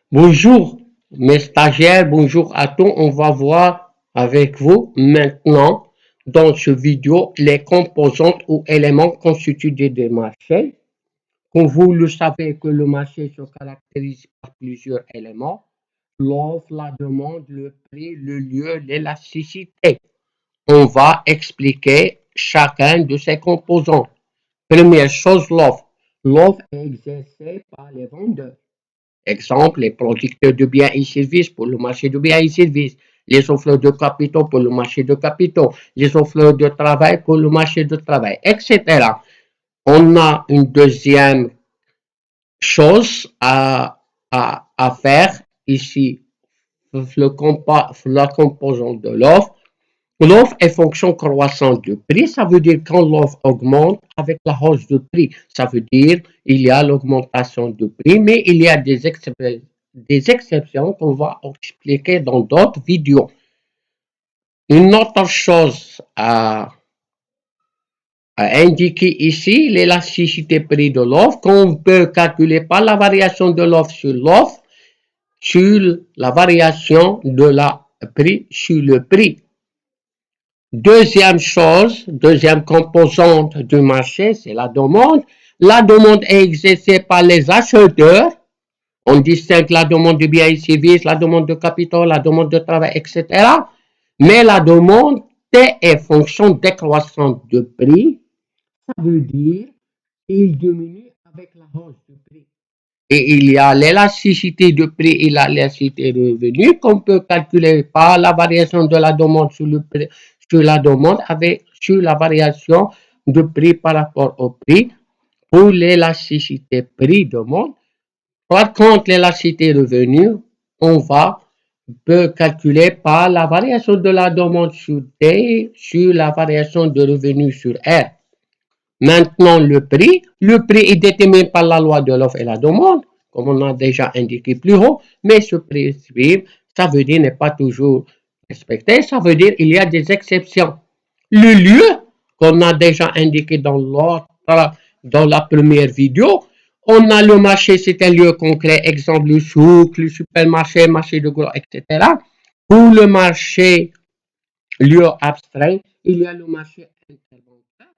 Bonjour mes stagiaires, bonjour à tous. On va voir avec vous maintenant dans ce vidéo les composantes ou éléments constitués des marchés. Comme vous le savez que le marché se caractérise par plusieurs éléments, l'offre, la demande, le prix, le lieu, l'élasticité. On va expliquer chacun de ces composants. Première chose, l'offre. L'offre est exercée par les vendeurs. Exemple, les producteurs de biens et services pour le marché de biens et services, les offreurs de capitaux pour le marché de capitaux, les offreurs de travail pour le marché de travail, etc. On a une deuxième chose à faire ici, la composante de l'offre. L'offre est fonction croissante du prix, ça veut dire quand l'offre augmente avec la hausse du prix, ça veut dire il y a l'augmentation du prix, mais il y a des exceptions qu'on va expliquer dans d'autres vidéos. Une autre chose à indiquer ici, l'élasticité prix de l'offre, qu'on peut calculer par la variation de l'offre, sur la variation de la prix sur le prix. Deuxième chose, deuxième composante du marché, c'est la demande. La demande est exercée par les acheteurs. On distingue la demande de biens et services, la demande de capital, la demande de travail, etc. Mais la demande est fonction décroissante de prix. Ça veut dire qu'il diminue avec la hausse du prix. Et il y a l'élasticité de prix et l'élasticité de revenu qu'on peut calculer par la variation de la demande sur la demande sur la variation de prix par rapport au prix pour l'élasticité prix-demande. Par contre, l'élasticité revenu, on peut calculer par la variation de la demande sur T sur la variation de revenu sur R. Maintenant, le prix est déterminé par la loi de l'offre et la demande, comme on a déjà indiqué plus haut, mais ce principe, ça veut dire n'est pas toujours respecté, ça veut dire il y a des exceptions. Le lieu, qu'on a déjà indiqué dans la première vidéo, on a le marché, c'est un lieu concret, exemple le souk, le supermarché, marché de gros, etc. Pour le marché, lieu abstrait, il y a le marché interbancaire.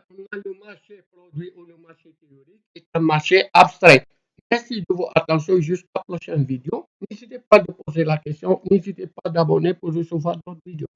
On a le marché produit ou le marché théorique, c'est un marché abstrait. Merci de votre attention. Jusqu'à la prochaine vidéo. N'hésitez pas de poser la question. N'hésitez pas d'abonner pour recevoir d'autres vidéos.